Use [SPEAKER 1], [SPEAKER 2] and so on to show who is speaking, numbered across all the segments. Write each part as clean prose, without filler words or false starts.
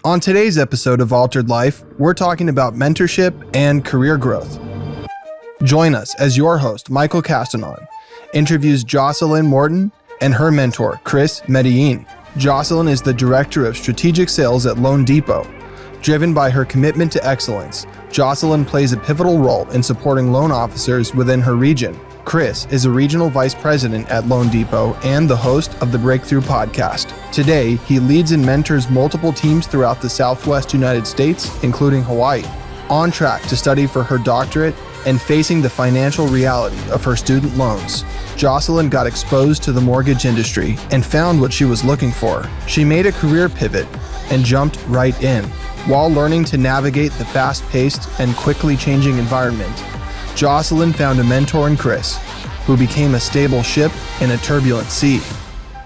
[SPEAKER 1] On today's episode of Altered Life, we're talking about mentorship and career growth. Join us as your host, Michael Castanon, interviews Jocelyn Morton and her mentor, Chris Medellin. Jocelyn is the Director of Strategic Sales at Loan Depot. Driven by her commitment to excellence, Jocelyn plays a pivotal role in supporting loan officers within her region. Chris is a Regional Vice President at Loan Depot and the host of the Breakthrough Podcast. Today, he leads and mentors multiple teams throughout the Southwest United States, including Hawaii. On track to study for her doctorate and facing the financial reality of her student loans, Jocelyn got exposed to the mortgage industry and found what she was looking for. She made a career pivot and jumped right in. While learning to navigate the fast-paced and quickly changing environment, Jocelyn found a mentor in Chris, who became a stable ship in a turbulent sea.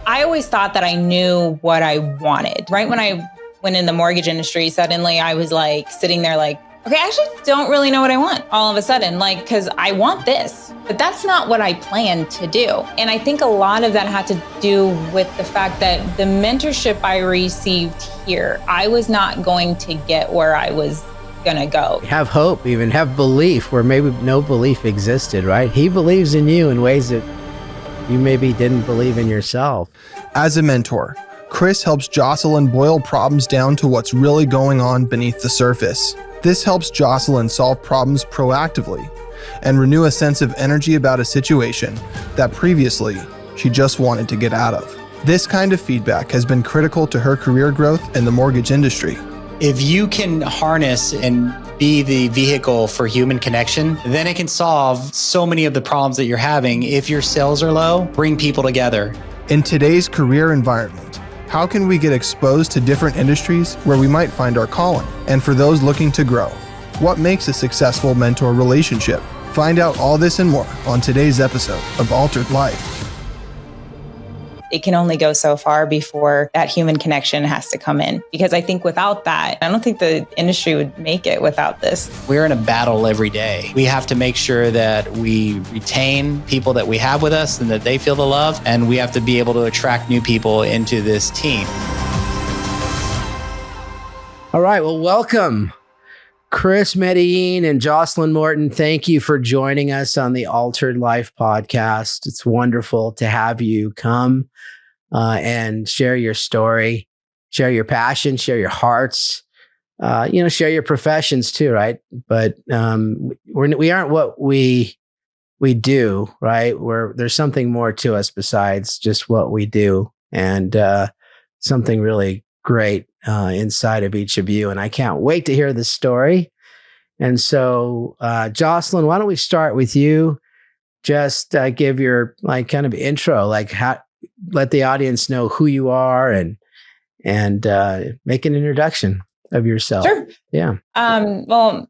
[SPEAKER 2] I always thought that I knew what I wanted. Right when I went in the mortgage industry, suddenly I was like sitting there like, okay, I actually don't really know what I want all of a sudden, like, because I want this, but that's not what I planned to do. And I think a lot of that had to do with the fact that the mentorship I received here, I was not going to get where I was gonna go.
[SPEAKER 3] Have hope, even have belief where maybe no belief existed, right? He believes in you in ways that you maybe didn't believe in yourself.
[SPEAKER 1] As a mentor, Chris helps Jocelyn boil problems down to what's really going on beneath the surface. This helps Jocelyn solve problems proactively and renew a sense of energy about a situation that previously she just wanted to get out of. This kind of feedback has been critical to her career growth in the mortgage industry.
[SPEAKER 4] If you can harness and be the vehicle for human connection, then it can solve so many of the problems that you're having. If your sales are low, bring people together.
[SPEAKER 1] In today's career environment, how can we get exposed to different industries where we might find our calling? And for those looking to grow, what makes a successful mentor relationship? Find out all this and more on today's episode of Altered Life.
[SPEAKER 2] It can only go so far before that human connection has to come in. Because I think without that, I don't think the industry would make it without this.
[SPEAKER 4] We're in a battle every day. We have to make sure that we retain people that we have with us and that they feel the love. And we have to be able to attract new people into this team.
[SPEAKER 3] All right, well, welcome, Chris Medellin and Jocelyn Morton. Thank you for joining us on the Altered Life podcast. It's wonderful to have you come and share your story, share your passion, share your hearts, share your professions too, right? But we aren't what we do, right? There's something more to us besides just what we do, and something really great inside of each of you. And I can't wait to hear the story. And so, Jocelyn, why don't we start with you? Just give your kind of intro, let the audience know who you are and make an introduction of yourself.
[SPEAKER 2] Sure.
[SPEAKER 3] Yeah.
[SPEAKER 2] Well,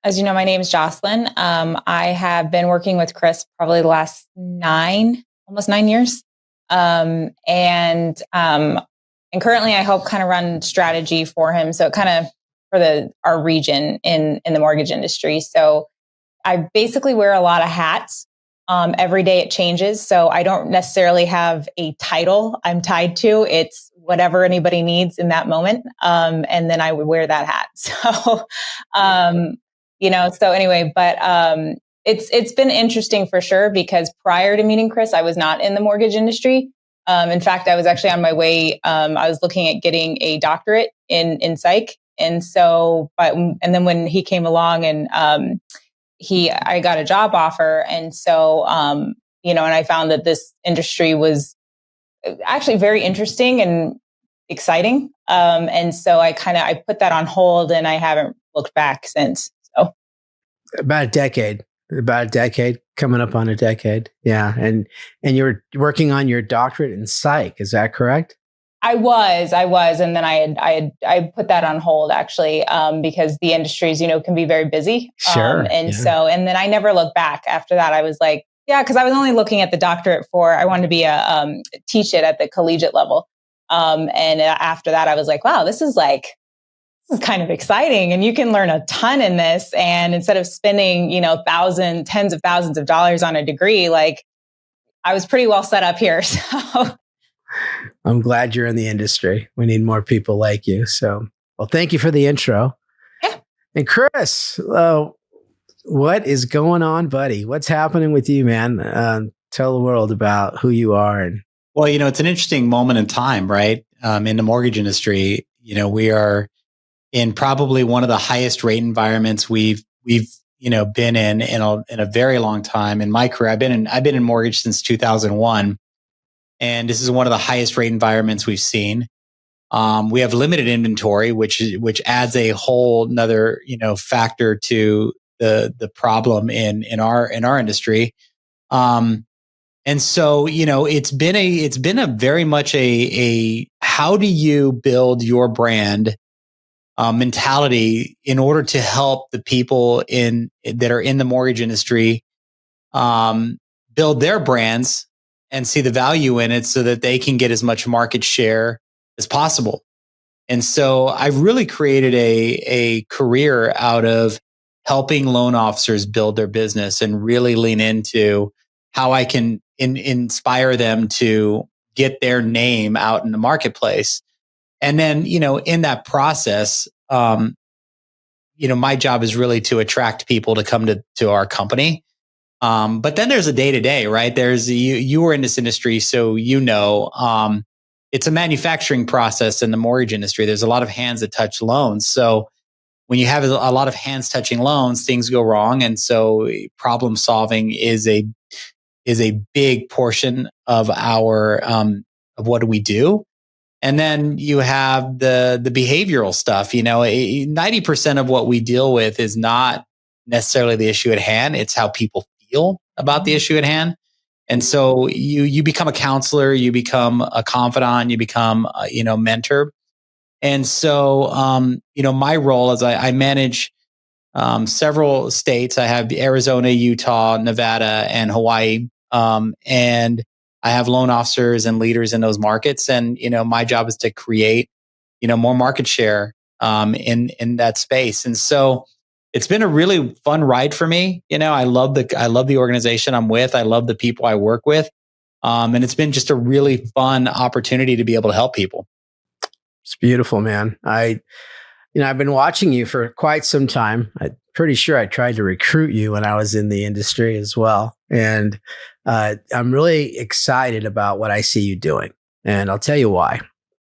[SPEAKER 2] as you know, my name is Jocelyn. I have been working with Chris probably the last almost 9 years. And currently I help kind of run strategy for him. So kind of for our region in the mortgage industry. So I basically wear a lot of hats. Every day it changes. So I don't necessarily have a title I'm tied to. It's whatever anybody needs in that moment. And then I would wear that hat. So, so anyway, but it's been interesting for sure, because prior to meeting Chris, I was not in the mortgage industry. In fact, I was actually on my way. I was looking at getting a doctorate in psych. And so, and then when he came along and, I got a job offer. And so, and I found that this industry was actually very interesting and exciting. And so I put that on hold and I haven't looked back since. So
[SPEAKER 3] About a decade, coming up on a decade. Yeah. And you're working on your doctorate in psych. Is that correct?
[SPEAKER 2] I was, and then I put that on hold actually, because the industries, can be very busy.
[SPEAKER 3] Sure.
[SPEAKER 2] And then I never looked back after that. I was like, yeah, because I was only looking at the doctorate I wanted to be teach it at the collegiate level. And after that, I was like, wow, this is kind of exciting, and you can learn a ton in this. And instead of spending, tens of thousands of dollars on a degree, I was pretty well set up here. So
[SPEAKER 3] I'm glad you're in the industry. We need more people like you. So Well, thank you for the intro.
[SPEAKER 2] Yeah.
[SPEAKER 3] And Chris, what is going on, buddy? What's happening with you, man? Tell the world about who you are.
[SPEAKER 4] Well, it's an interesting moment in time, right? In the mortgage industry, we are in probably one of the highest rate environments we've been in a very long time. In my career, I've been in mortgage since 2001, and this is one of the highest rate environments we've seen. We have limited inventory, which adds a whole another factor to the problem in our industry. And so, it's been a very much a how do you build your brand mentality in order to help the people that are in the mortgage industry build their brands and see the value in it so that they can get as much market share as possible. And so I've really created a career out of helping loan officers build their business and really lean into how I can inspire them to get their name out in the marketplace. And then, in that process, my job is really to attract people to come to our company. But then there's a day-to-day, right? There's you were in this industry, so it's a manufacturing process in the mortgage industry. There's a lot of hands that touch loans. So when you have a lot of hands touching loans, things go wrong. And so problem solving is a big portion of our of what we do. And then you have the behavioral stuff. 90% of what we deal with is not necessarily the issue at hand. It's how people feel about the issue at hand. And so you become a counselor, you become a confidant, you become a mentor. And so my role is I manage several states. I have Arizona, Utah, Nevada, and Hawaii. And I have loan officers and leaders in those markets. And my job is to create more market share in that space. And so it's been a really fun ride for me. I love the organization I'm with. I love the people I work with. And it's been just a really fun opportunity to be able to help people.
[SPEAKER 3] It's beautiful, man. I've been watching you for quite some time. I'm pretty sure I tried to recruit you when I was in the industry as well. And I'm really excited about what I see you doing. And I'll tell you why.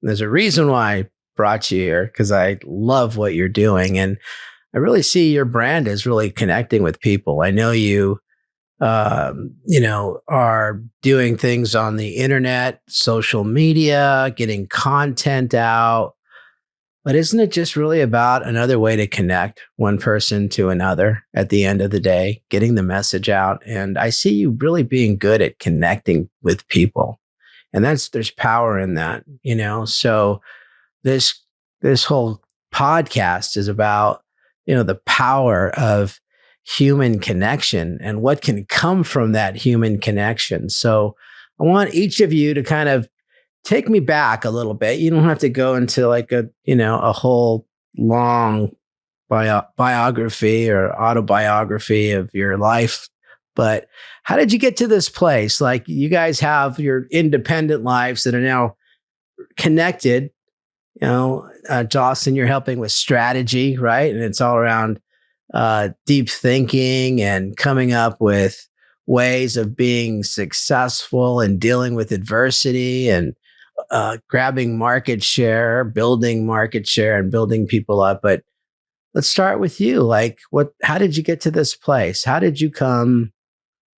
[SPEAKER 3] There's a reason why I brought you here, because I love what you're doing. And I really see your brand as really connecting with people. I know you, are doing things on the internet, social media, getting content out. But isn't it just really about another way to connect one person to another at the end of the day, getting the message out? And I see you really being good at connecting with people. And there's power in that, So this whole podcast is about, the power of human connection and what can come from that human connection. So I want each of you to kind of take me back a little bit. You don't have to go into like a whole long biography or autobiography of your life. But how did you get to this place? Like, you guys have your independent lives that are now connected. Jocelyn, you're helping with strategy, right? And it's all around deep thinking and coming up with ways of being successful and dealing with adversity and grabbing market share, building market share, and building people up. But let's start with you. Like, how did you get to this place? How did you come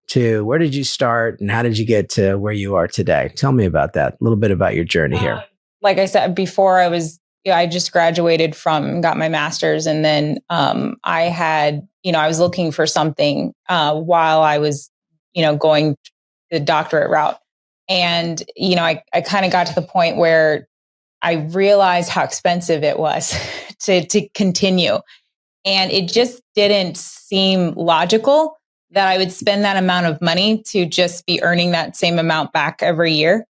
[SPEAKER 3] to, where did you start, and how did you get to where you are today? Tell me about that, a little bit about your journey here.
[SPEAKER 2] Like I said before, I just graduated got my master's, and then I had, I was looking for something while I was, going the doctorate route. And, I kind of got to the point where I realized how expensive it was to continue. And it just didn't seem logical that I would spend that amount of money to just be earning that same amount back every year.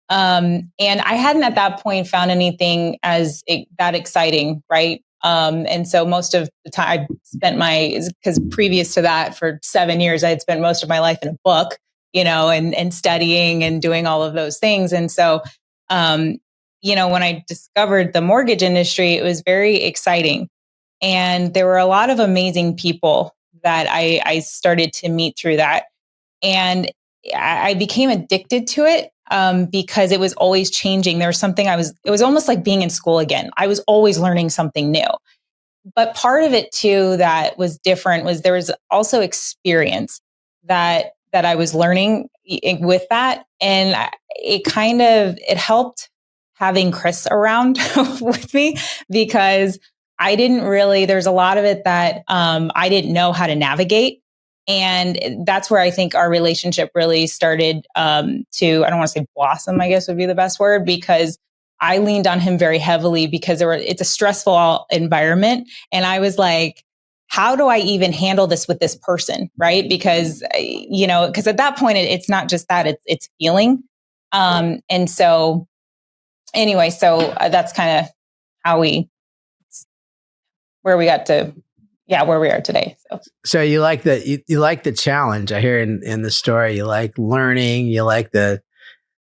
[SPEAKER 2] And I hadn't at that point found anything that exciting, right? And so most of the time I spent because previous to that, for 7 years, I had spent most of my life in a book, and studying and doing all of those things. And so when I discovered the mortgage industry, it was very exciting. And there were a lot of amazing people that I started to meet through that. And I became addicted to it because it was always changing. There was something it was almost like being in school again. I was always learning something new. But part of it too that was different was there was also experience that I was learning with that. And it helped having Chris around with me, because there's a lot of it that I didn't know how to navigate. And that's where I think our relationship really started I don't want to say blossom, I guess would be the best word, because I leaned on him very heavily because it's a stressful environment. And I was like, how do I even handle this with this person? Right. Because, because at that point, it's not just that, it's feeling. And so anyway, that's kind of where we are today.
[SPEAKER 3] So you like you like the challenge. I hear in the story, you like learning, you like the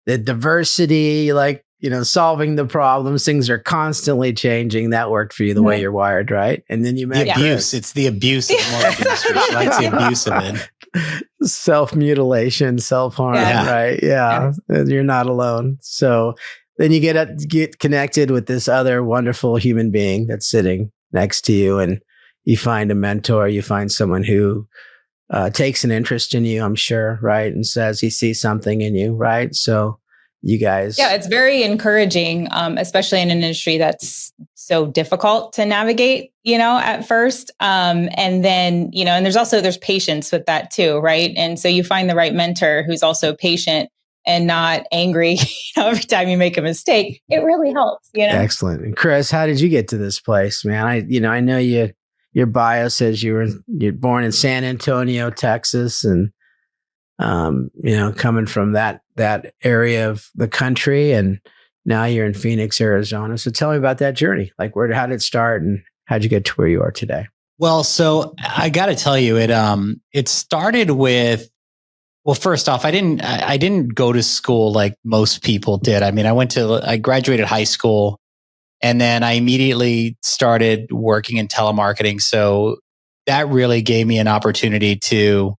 [SPEAKER 3] diversity, you like, solving the problems. Things are constantly changing. That worked for you the way you're wired, right? And then you met
[SPEAKER 4] the abuse. It's the abuse of the mortgage industry. She likes the abuse of it.
[SPEAKER 3] Self-mutilation, self-harm, right? Yeah. You're not alone. So then you get connected with this other wonderful human being that's sitting next to you, and you find a mentor, you find someone who takes an interest in you, I'm sure, right? And says he sees something in you, right? So you guys.
[SPEAKER 2] Yeah, it's very encouraging, especially in an industry that's so difficult to navigate, at first. And then, and there's patience with that too, right? And so you find the right mentor who's also patient and not angry, every time you make a mistake. It really helps,
[SPEAKER 3] Excellent. And Chris, how did you get to this place, man? I know your bio says you're born in San Antonio, Texas, and coming from that area of the country, and now you're in Phoenix, Arizona. So tell me about that journey. Like, how did it start, and how'd you get to where you are today?
[SPEAKER 4] Well, so I got to tell you, it started with. Well, first off, I didn't go to school like most people did. I mean, I graduated high school, and then I immediately started working in telemarketing. So that really gave me an opportunity to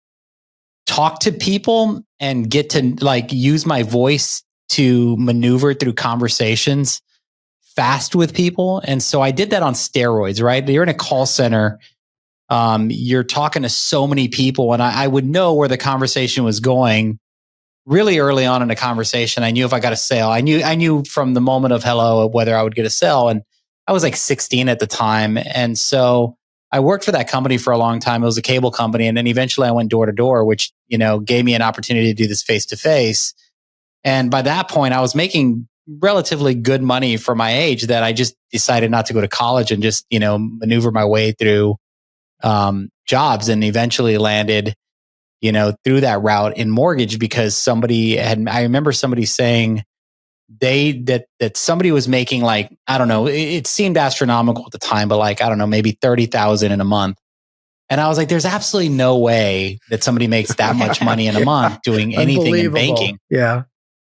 [SPEAKER 4] talk to people and get to use my voice to maneuver through conversations fast with people. And so I did that on steroids, right? You're in a call center. You're talking to so many people, and I would know where the conversation was going really early on in the conversation. I knew if I got a sale, I knew from the moment of hello whether I would get a sale. And I was like 16 at the time. And so I worked for that company for a long time. It was a cable company. And then eventually I went door to door, which, gave me an opportunity to do this face to face. And by that point, I was making relatively good money for my age, that I just decided not to go to college and just, maneuver my way through jobs, and eventually landed, through that route in mortgage, because I remember somebody saying that somebody was making I don't know, it seemed astronomical at the time, but I don't know, maybe 30,000 in a month. And I was like, there's absolutely no way that somebody makes that much money in a month doing anything in banking.
[SPEAKER 3] Yeah.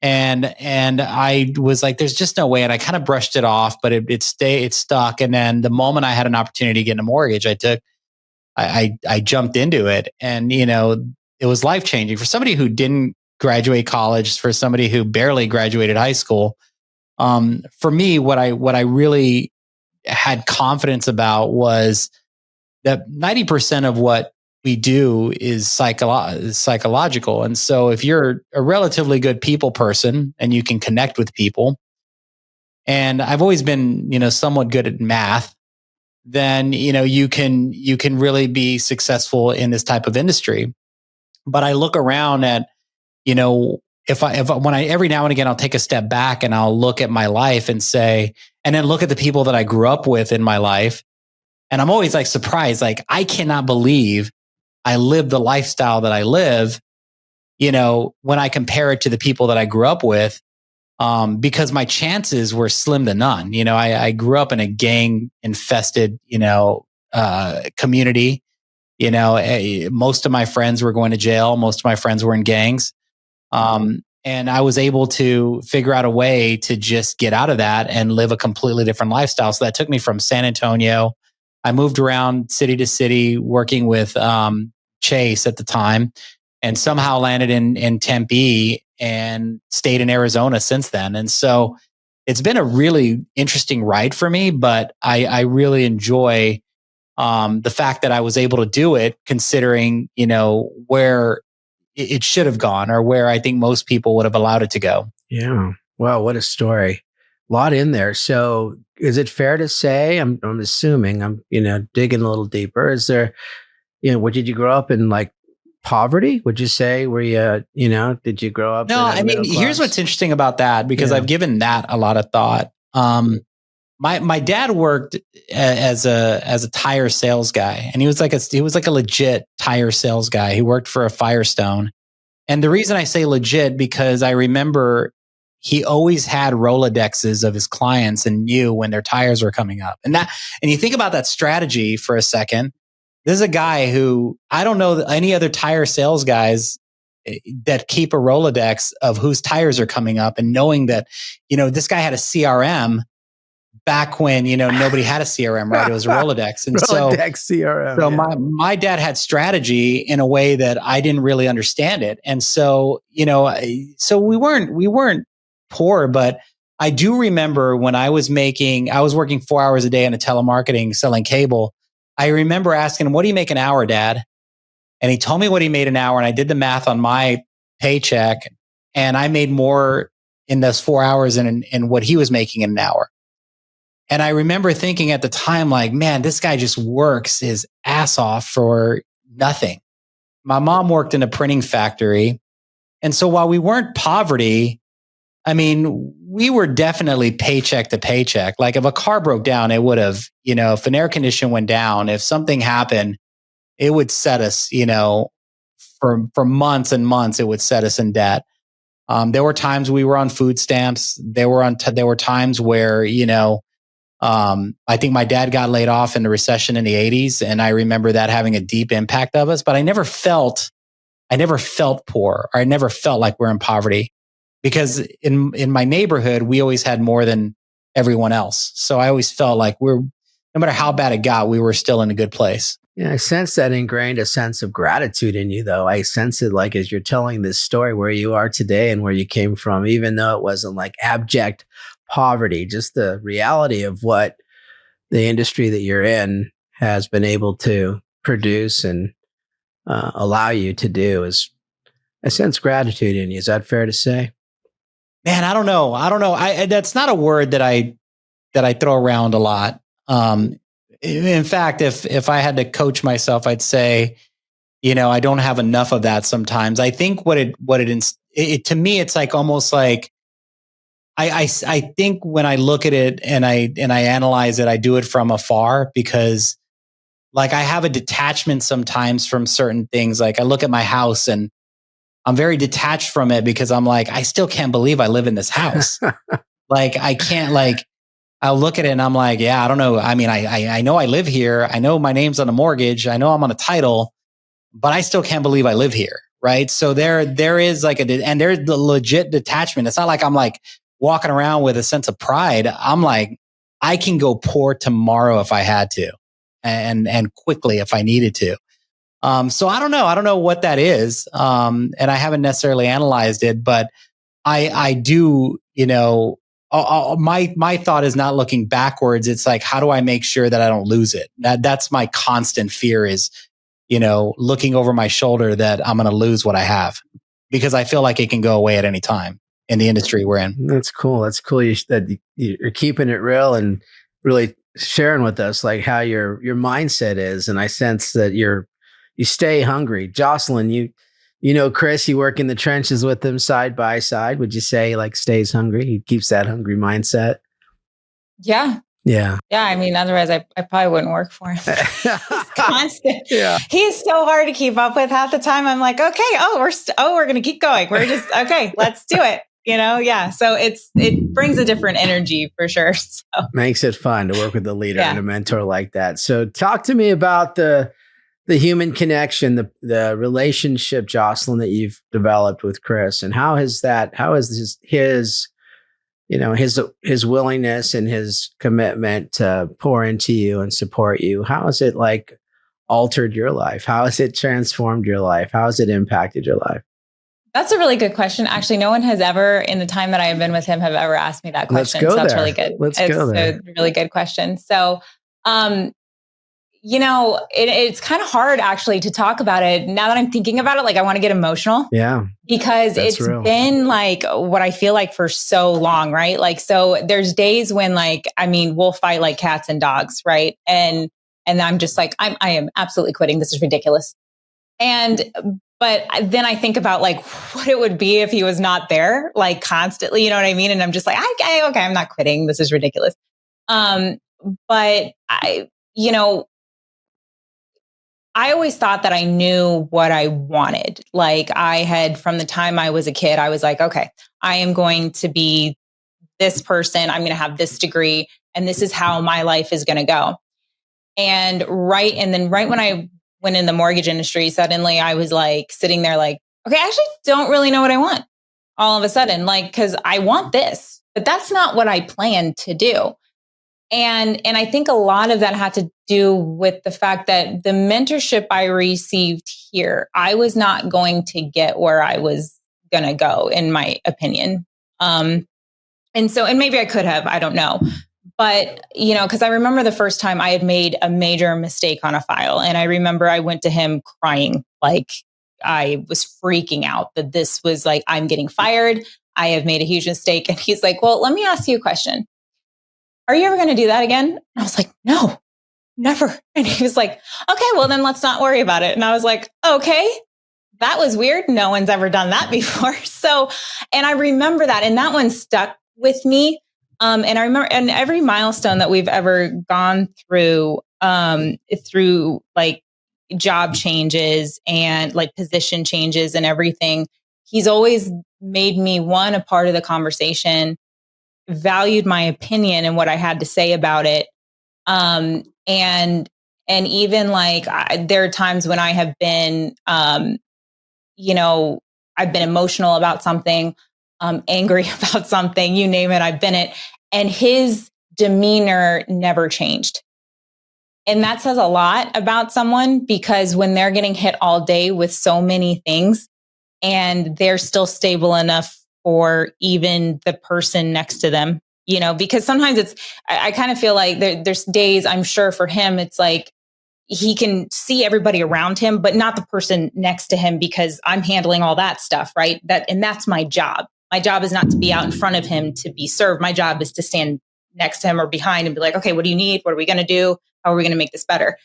[SPEAKER 4] And I was like, there's just no way. And I kind of brushed it off, but it stuck. And then the moment I had an opportunity to get in a mortgage, I jumped into it, and, it was life changing for somebody who didn't graduate college, for somebody who barely graduated high school. For me, what I really had confidence about was that 90% of what we do is psychological. And so if you're a relatively good people person and you can connect with people, and I've always been, somewhat good at math, then, you can really be successful in this type of industry. But I look around at, when I every now and again, I'll take a step back and I'll look at my life and say, and then look at the people that I grew up with in my life. And I'm always surprised, I cannot believe I live the lifestyle that I live, when I compare it to the people that I grew up with, because my chances were slim to none. I grew up in a gang infested, community. Most of my friends were going to jail. Most of my friends were in gangs. And I was able to figure out a way to just get out of that and live a completely different lifestyle. So that took me from San Antonio. I moved around city to city working with Chase at the time, and somehow landed in Tempe and stayed in Arizona since then. And so it's been a really interesting ride for me, but I really enjoy the fact that I was able to do it, considering, where it should have gone, or where I think most people would have allowed it to go.
[SPEAKER 3] Yeah. Wow. What a story. A lot in there. So is it fair to say, I'm assuming, I'm digging a little deeper. Is there, what, did you grow up in like poverty? Would you say, were you, did you grow up?
[SPEAKER 4] No, I mean, here's what's interesting about that, because I've given that a lot of thought. My dad worked as a tire sales guy, and he was like a legit tire sales guy. He worked for a Firestone. And the reason I say legit, because I remember he always had Rolodexes of his clients and knew when their tires were coming up. And you think about that strategy for a second. This is a guy who, I don't know any other tire sales guys that keep a Rolodex of whose tires are coming up, and knowing that, this guy had a CRM back when, nobody had a CRM, right? It was a Rolodex. And
[SPEAKER 3] Rolodex CRM.
[SPEAKER 4] So my dad had strategy in a way that I didn't really understand it. And so, so we weren't poor, but I do remember when I was working 4 hours a day in a telemarketing selling cable. I remember asking him, "What do you make an hour, Dad?" And he told me what he made an hour. And I did the math on my paycheck, and I made more in those 4 hours in what he was making in an hour. And I remember thinking at the time, like, man, this guy just works his ass off for nothing. My mom worked in a printing factory. And so while we weren't poverty, I mean, we were definitely paycheck to paycheck. Like if a car broke down, it would have, if an air conditioner went down, if something happened, it would set us, for months and months, it would set us in debt. There were times we were on food stamps. There were times where, I think my dad got laid off in the recession in the 80s. And I remember that having a deep impact of us, but I never felt poor, or I never felt like we're in poverty, because in my neighborhood, we always had more than everyone else. So I always felt like no matter how bad it got, we were still in a good place.
[SPEAKER 3] Yeah, I sense that ingrained a sense of gratitude in you, though. I sense it like as you're telling this story, where you are today and where you came from, even though it wasn't like abject poverty, just the reality of what the industry that you're in has been able to produce and allow you to do. Is I sense gratitude in you. Is that fair to say?
[SPEAKER 4] Man, I don't know. That's not a word that I throw around a lot. In fact, if I had to coach myself, I'd say, I don't have enough of that sometimes. I think it to me, it's like almost like I think when I look at it and I analyze it, I do it from afar, because like I have a detachment sometimes from certain things. Like I look at my house and I'm very detached from it, because I'm like, I still can't believe I live in this house. Like I can't, like, I'll look at it and I'm like, yeah, I don't know. I mean, I know I live here. I know my name's on a mortgage. I know I'm on a title, but I still can't believe I live here. Right. So there is like and there's the legit detachment. It's not like I'm like walking around with a sense of pride. I'm like, I can go poor tomorrow if I had to, and quickly if I needed to. So I don't know what that is. And I haven't necessarily analyzed it, but I do, my thought is not looking backwards. It's like, how do I make sure that I don't lose it? That's my constant fear, is, looking over my shoulder that I'm going to lose what I have, because I feel like it can go away at any time in the industry we're in.
[SPEAKER 3] That's cool. That's cool. That you're keeping it real and really sharing with us like how your mindset is. And I sense that you stay hungry. Jocelyn, you Chris, you work in the trenches with him side by side. Would you say like stays hungry? He keeps that hungry mindset.
[SPEAKER 2] Yeah.
[SPEAKER 3] Yeah.
[SPEAKER 2] Yeah. I mean, otherwise I probably wouldn't work for him. He's constant.
[SPEAKER 3] Yeah.
[SPEAKER 2] He's so hard to keep up with. Half the time I'm like, okay, we're going to keep going. We're just, okay, let's do it. Yeah. So it brings a different energy for sure. So.
[SPEAKER 3] Makes it fun to work with a leader and a mentor like that. So talk to me about the the human connection, the relationship, Jocelyn, that you've developed with Chris, and how has his his willingness and his commitment to pour into you and support you, how has it like altered your life? How has it transformed your life? How has it impacted your life?
[SPEAKER 2] That's a really good question. Actually, no one has ever, in the time that I have been with him, have ever asked me that question.
[SPEAKER 3] Let's go
[SPEAKER 2] so that's
[SPEAKER 3] there.
[SPEAKER 2] really good.
[SPEAKER 3] Let's go there.
[SPEAKER 2] It's a really good question. So, it's kind of hard actually to talk about it. Now that I'm thinking about it, like I want to get emotional.
[SPEAKER 3] Yeah.
[SPEAKER 2] Because it's
[SPEAKER 3] real.
[SPEAKER 2] been like what I feel like for so long, right? Like, so there's days when we'll fight like cats and dogs, right? And I'm just like, I am absolutely quitting. This is ridiculous. But then I think about like what it would be if he was not there, like constantly, you know what I mean? And I'm just like, okay, I'm not quitting. This is ridiculous. But I always thought that I knew what I wanted. Like I had, from the time I was a kid, I was like, okay, I am going to be this person. I'm going to have this degree, and this is how my life is going to go. And right when I went in the mortgage industry, suddenly I was like sitting there like, okay, I actually don't really know what I want all of a sudden, like, because I want this, but that's not what I planned to do. And I think a lot of that had to do with the fact that the mentorship I received here, I was not going to get where I was going to go, in my opinion. And maybe I could have, I don't know. But, because I remember the first time I had made a major mistake on a file. And I remember I went to him crying, like I was freaking out that this was like, I'm getting fired. I have made a huge mistake. And he's like, well, let me ask you a question. Are you ever going to do that again? And I was like, no, never. And he was like, okay, well then let's not worry about it. And I was like, okay, that was weird. No one's ever done that before. So, and I remember that, and that one stuck with me. And I remember, and every milestone that we've ever gone through like job changes and like position changes and everything, he's always made me a part of the conversation, valued my opinion and what I had to say about it. And even like there are times when I have been, I've been emotional about something, angry about something, you name it, I've been it. And his demeanor never changed. And that says a lot about someone, because when they're getting hit all day with so many things and they're still stable enough for even the person next to them, because sometimes I kind of feel like there's days, I'm sure for him, it's like he can see everybody around him, but not the person next to him, because I'm handling all that stuff, right? And that's my job. My job is not to be out in front of him to be served. My job is to stand next to him or behind and be like, okay, what do you need? What are we going to do? How are we going to make this better?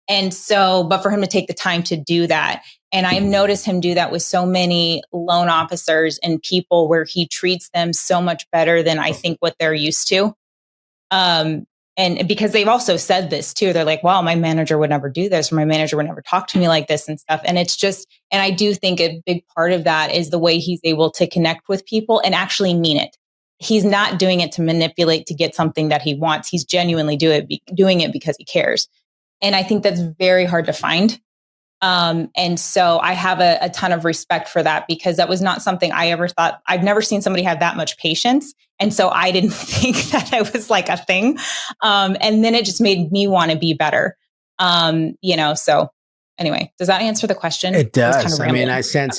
[SPEAKER 2] And so, but for him to take the time to do that. And I've noticed him do that with so many loan officers and people, where he treats them so much better than I think what they're used to. And because they've also said this too, they're like, wow, my manager would never do this, or my manager would never talk to me like this and stuff. And it's just, and I do think a big part of that is the way he's able to connect with people and actually mean it. He's not doing it to manipulate to get something that he wants. He's genuinely doing it because he cares. And I think that's very hard to find. And so I have a ton of respect for that, because that was not something I ever thought. I've never seen somebody have that much patience. And so I didn't think that it was like a thing. And then it just made me want to be better. So anyway, does that answer the question?
[SPEAKER 3] It does. I mean, I sense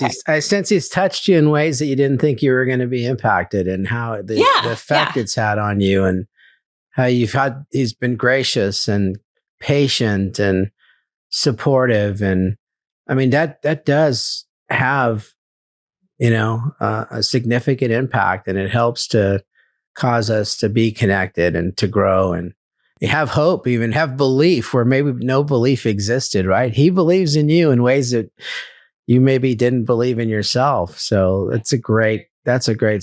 [SPEAKER 3] he's touched you in ways that you didn't think you were going to be impacted, and how the effect it's had on you, and how he's been gracious and patient and supportive. And I mean, that does have, a significant impact, and it helps to cause us to be connected and to grow and have hope, even have belief where maybe no belief existed, right? He believes in you in ways that you maybe didn't believe in yourself. So that's a great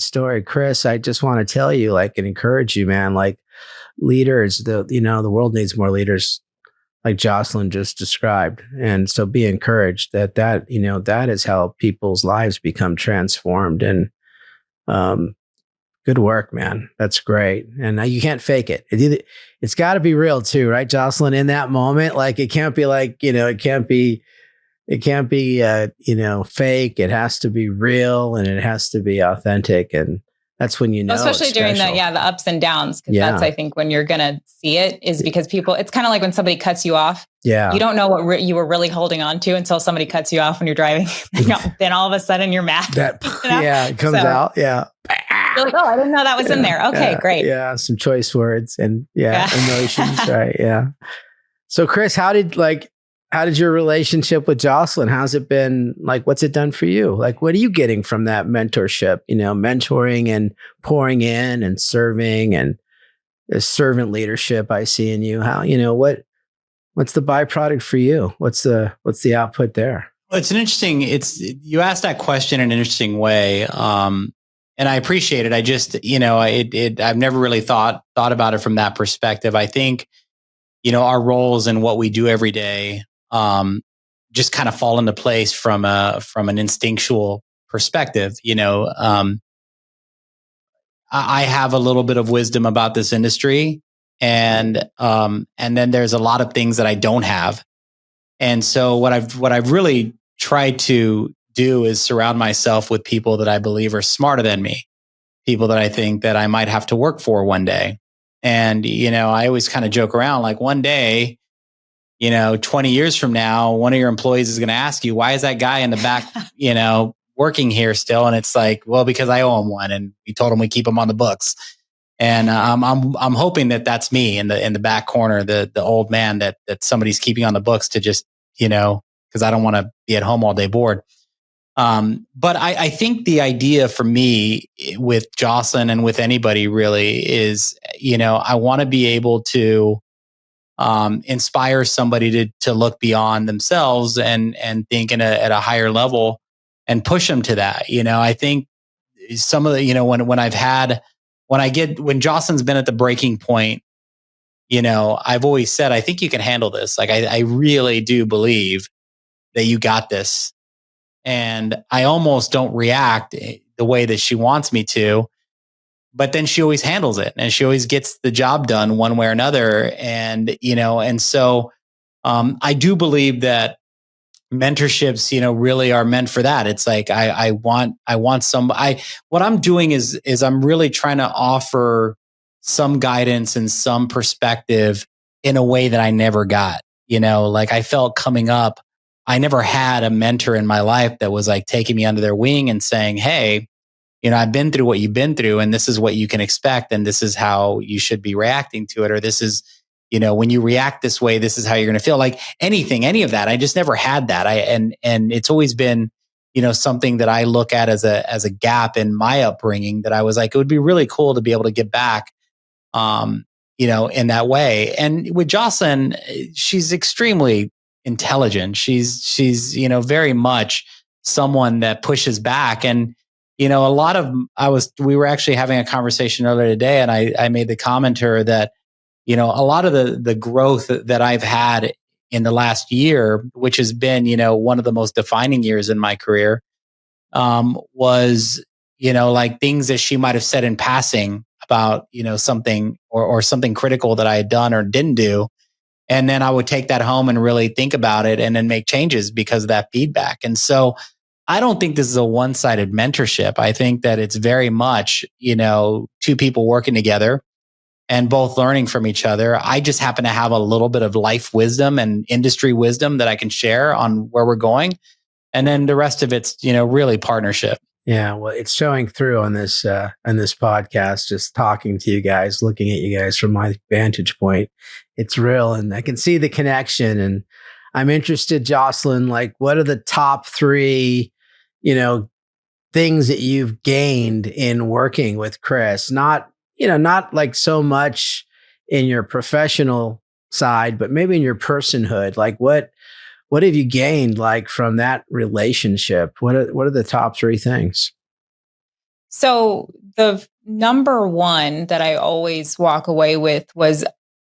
[SPEAKER 3] story. Chris, I just want to tell you, like, and encourage you, man, like leaders, the world needs more leaders like Jocelyn just described. And so be encouraged that has helped people's lives become transformed. And Good work, man. That's great. And you can't fake it. It's got to be real too, right, Jocelyn? In that moment, like it can't be like, it can't be fake. It has to be real and it has to be authentic. And that's when
[SPEAKER 2] especially during the ups and downs. Cause that's, I think, when you're going to see it is because it's kind of like when somebody cuts you off. Yeah. You don't know what you were really holding on to until somebody cuts you off when you're driving. Then all of a sudden you're mad.
[SPEAKER 3] It comes out. Yeah.
[SPEAKER 2] You're like, oh, I didn't know that was in there. Okay, great.
[SPEAKER 3] Yeah. Some choice words and emotions. Right. Yeah. So Chris, how did your relationship with Jocelyn? How's it been? Like, what's it done for you? Like, what are you getting from that mentorship, mentoring and pouring in and serving and the servant leadership I see in you? How, what's the byproduct for you? What's the output there?
[SPEAKER 4] Well, you asked that question in an interesting way. And I appreciate it. I just, I've never really thought about it from that perspective. I think, our roles and what we do every day, just kind of fall into place from an instinctual perspective. I have a little bit of wisdom about this industry, and then there's a lot of things that I don't have. And so what I've really tried to do is surround myself with people that I believe are smarter than me, people that I think that I might have to work for one day. And, I always kind of joke around like one day, 20 years from now, one of your employees is going to ask you, why is that guy in the back, working here still? And it's like, well, because I owe him one and we told him we keep him on the books. And I'm hoping that that's me in the back corner, the old man that somebody's keeping on the books to just, because I don't want to be at home all day bored. But I think the idea for me with Jocelyn and with anybody really is, I want to be able to inspire somebody to look beyond themselves and think at a higher level and push them to that. I think some of the, when Jocelyn's been at the breaking point, I've always said, I think you can handle this. Like, I really do believe that you got this. And I almost don't react the way that she wants me to, but then she always handles it and she always gets the job done one way or another. And, so I do believe that mentorships, really are meant for that. It's like, I want what I'm doing is I'm really trying to offer some guidance and some perspective in a way that I never got, like I felt coming up, I never had a mentor in my life that was like taking me under their wing and saying, hey, I've been through what you've been through and this is what you can expect. And this is how you should be reacting to it. Or this is, when you react this way, this is how you're going to feel. Like any of that. I just never had that. And it's always been, something that I look at as a gap in my upbringing that I was like, it would be really cool to be able to give back, in that way. And with Jocelyn, she's extremely intelligent. She's very much someone that pushes back. And, we were actually having a conversation earlier today and I made the comment to her that, a lot of the growth that I've had in the last year, which has been, one of the most defining years in my career, was, like things that she might have said in passing about, something or something critical that I had done or didn't do. And then I would take that home and really think about it and then make changes because of that feedback. And so I don't think this is a one-sided mentorship. I think that it's very much, two people working together and both learning from each other. I just happen to have a little bit of life wisdom and industry wisdom that I can share on where we're going. And then the rest of it's, really partnership.
[SPEAKER 3] Yeah, well, it's showing through on this podcast, just talking to you guys, looking at you guys from my vantage point. It's real. And I can see the connection. And I'm interested, Jocelyn, like what are the top 3, things that you've gained in working with Chris? Not like so much in your professional side, but maybe in your personhood. Like what have you gained like from that relationship? What are the top 3 things?
[SPEAKER 2] So the number one that I always walk away with was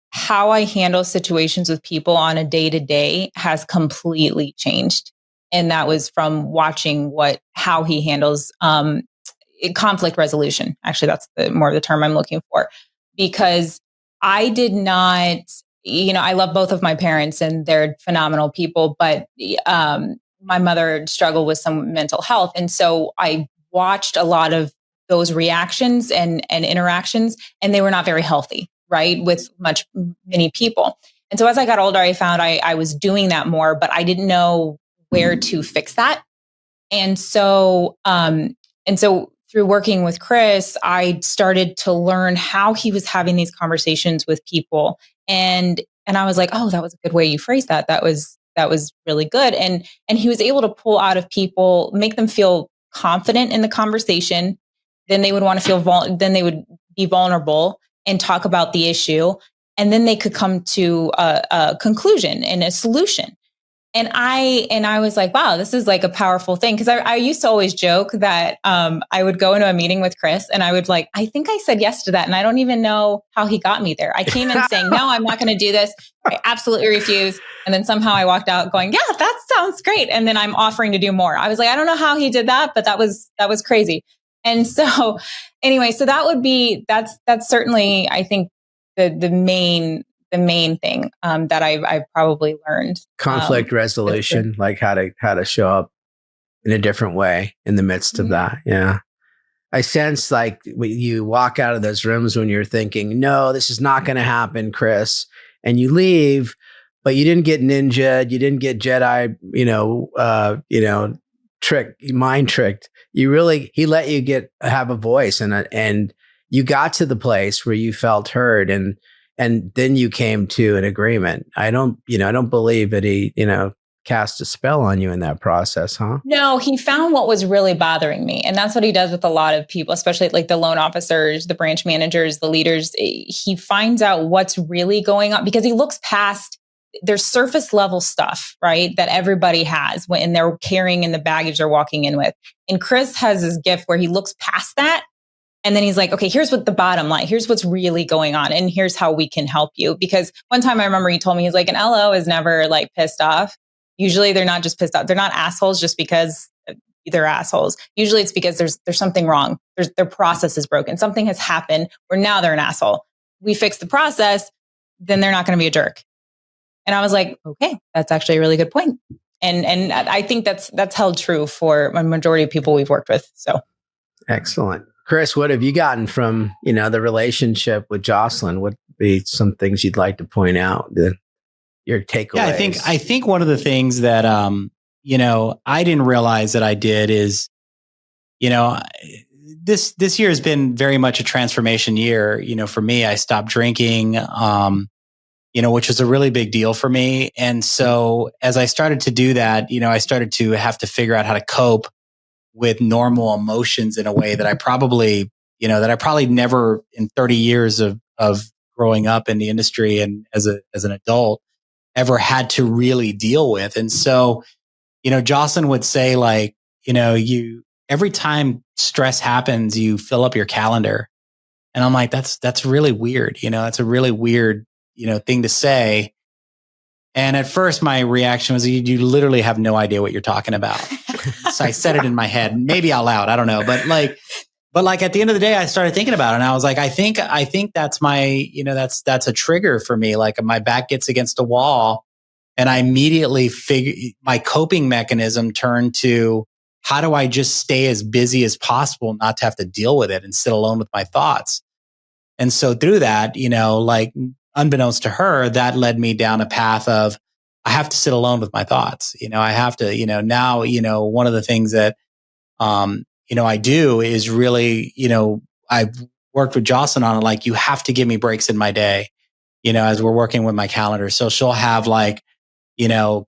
[SPEAKER 2] how I handle situations with people on a day-to-day has completely changed. And that was from watching how he handles conflict resolution. Actually, that's more the term I'm looking for, because I did not, I love both of my parents and they're phenomenal people, but my mother struggled with some mental health. And so I watched a lot of those reactions and interactions, and they were not very healthy, right? With many people. And so as I got older, I found I was doing that more, but I didn't know where to fix that. And so through working with Chris, I started to learn how he was having these conversations with people. And I was like, oh, that was a good way you phrased that. That was really good. And he was able to pull out of people, make them feel confident in the conversation. Then they would want to then they would be vulnerable and talk about the issue. And then they could come to a conclusion and a solution. And I was like, wow, this is like a powerful thing. Because I used to always joke that I would go into a meeting with Chris and I would like, I think I said yes to that. And I don't even know how he got me there. I came in saying, no, I'm not going to do this. I absolutely refuse. And then somehow I walked out going, yeah, that sounds great. And then I'm offering to do more. I was like, I don't know how he did that, but that was crazy. And so anyway, so that's certainly, I think, the main thing that I've probably learned.
[SPEAKER 3] Conflict resolution, like how to show up in a different way in the midst of that. Yeah. I sense like you walk out of those rooms when you're thinking, no, this is not going to happen, Chris. And you leave, but you didn't get ninja'd. You didn't get Jedi, mind tricked. He let you have a voice and you got to the place where you felt heard and then you came to an agreement. I don't believe that he, cast a spell on you in that process, huh?
[SPEAKER 2] No, he found what was really bothering me. And that's what he does with a lot of people, especially like the loan officers, the branch managers, the leaders. He finds out what's really going on because he looks past their surface level stuff, right? That everybody has when they're carrying in the baggage they're walking in with. And Chris has this gift where he looks past that. And then he's like, okay, here's what the bottom line, here's what's really going on. And here's how we can help you. Because one time I remember he told me, he's like, an LO is never like pissed off. Usually they're not just pissed off. They're not assholes just because they're assholes. Usually it's because there's something wrong. Their process is broken. Something has happened where now they're an asshole. We fix the process, then they're not going to be a jerk. And I was like, okay, that's actually a really good point. And I think that's held true for a majority of people we've worked with. So
[SPEAKER 3] excellent. Chris, what have you gotten from, the relationship with Jocelyn? What would be some things you'd like to point out, your takeaways?
[SPEAKER 4] Yeah, I think one of the things that, I didn't realize that I did is, this year has been very much a transformation year. For me, I stopped drinking, which was a really big deal for me. And so as I started to do that, I started to have to figure out how to cope with normal emotions in a way that I probably never in 30 years of growing up in the industry and as an adult ever had to really deal with. And so, Jocelyn would say like, you every time stress happens, you fill up your calendar. And I'm like, that's really weird. That's a really weird, thing to say. And at first my reaction was, you literally have no idea what you're talking about. So I said it in my head, maybe out loud. I don't know. But like at the end of the day, I started thinking about it and I was like, I think that's my, that's a trigger for me. Like my back gets against a wall and I immediately my coping mechanism turned to how do I just stay as busy as possible, not to have to deal with it and sit alone with my thoughts. And so through that, like unbeknownst to her, that led me down a path of, I have to sit alone with my thoughts. I have to, now, one of the things that, I do is really, I've worked with Jocelyn on it. Like, you have to give me breaks in my day, as we're working with my calendar. So she'll have like,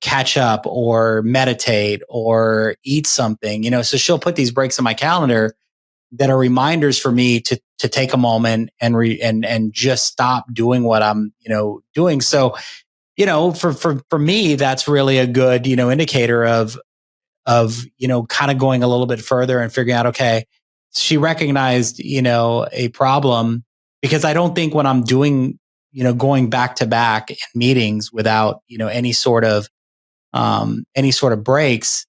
[SPEAKER 4] catch up or meditate or eat something, so she'll put these breaks in my calendar that are reminders for me to take a moment and just stop doing what I'm, doing. So, for me, that's really a good, indicator of, kind of going a little bit further and figuring out, okay, she recognized, a problem, because I don't think when I'm doing, going back to back in meetings without, any sort of breaks,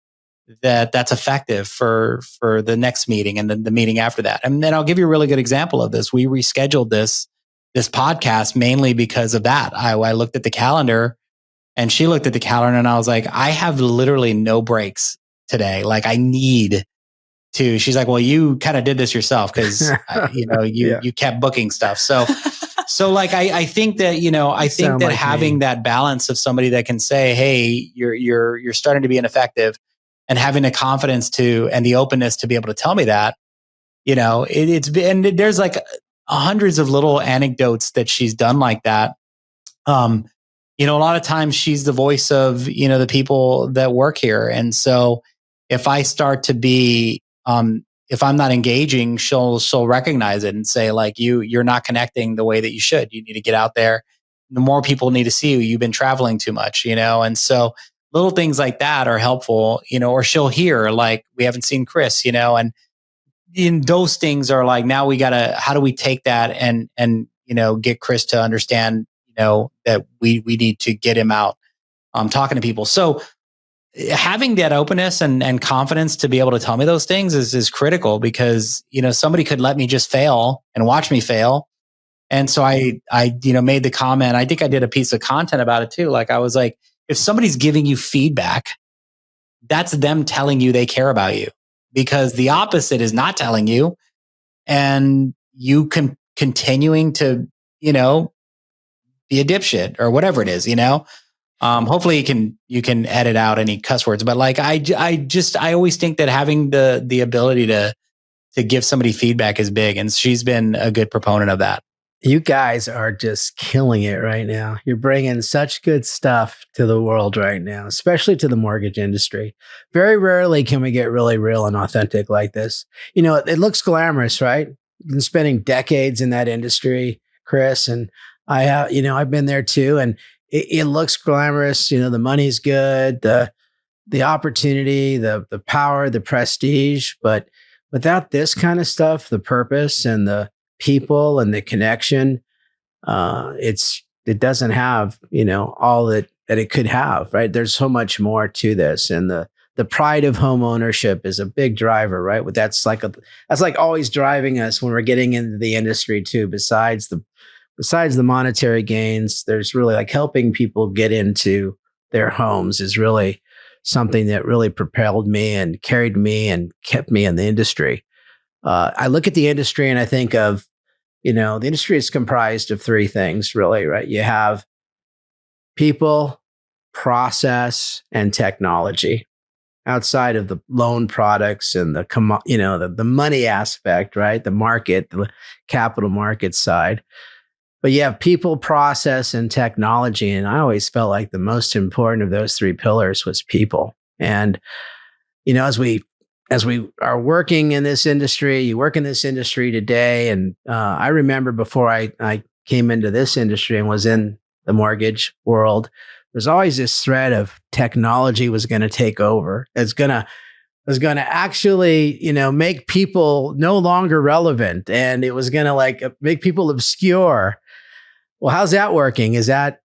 [SPEAKER 4] that's effective for the next meeting and then the meeting after that. And then I'll give you a really good example of this. We rescheduled this podcast mainly because of that. I looked at the calendar and she looked at the calendar and I was like, I have literally no breaks today. Like I need to, she's like, well, you kind of did this yourself because you kept booking stuff. So like, I think that, I think that like having that balance of somebody that can say, hey, you're starting to be ineffective, and having the confidence and the openness to be able to tell me that, it's been, there's like hundreds of little anecdotes that she's done like that. A lot of times she's the voice of, the people that work here. And so if I start to be, if I'm not engaging, she'll recognize it and say like, you're not connecting the way that you should. You need to get out there. The more people need to see you. You've been traveling too much, and so little things like that are helpful, or she'll hear like, we haven't seen Chris, and in those things are like, now how do we take that and get Chris to understand, that we need to get him out, talking to people. So having that openness and confidence to be able to tell me those things is critical, because, somebody could let me just fail and watch me fail. And so I made the comment, I think I did a piece of content about it too. Like I was like, if somebody's giving you feedback, that's them telling you they care about you, because the opposite is not telling you, and you can continuing to, be a dipshit or whatever it is, hopefully you can edit out any cuss words, but like, I always think that having the ability to give somebody feedback is big. And she's been a good proponent of that.
[SPEAKER 3] You guys are just killing it right now. You're bringing such good stuff to the world right now, especially to the mortgage industry. Very rarely can we get really real and authentic like this. It looks glamorous, right? You've been spending decades in that industry, Chris, and I have, I've been there too. And it looks glamorous. The money's good, the opportunity, the power, the prestige, but without this kind of stuff, the purpose and the people and the connection, it doesn't have, all that it could have, right? There's so much more to this. And the pride of home ownership is a big driver, right? That's like always driving us when we're getting into the industry too. Besides the monetary gains, there's really like helping people get into their homes is really something that really propelled me and carried me and kept me in the industry. I look at the industry and I think of, the industry is comprised of three things, really, right? You have people, process, and technology. Outside of the loan products and the money aspect, right? The market, the capital market side. But you have people, process, and technology. And I always felt like the most important of those three pillars was people. And, as we are working in this industry, you work in this industry today. And I remember before I came into this industry and was in the mortgage world, there's always this threat of technology was going to take over. It's going to actually, make people no longer relevant. And it was going to make people obscure. Well, how's that working? Is that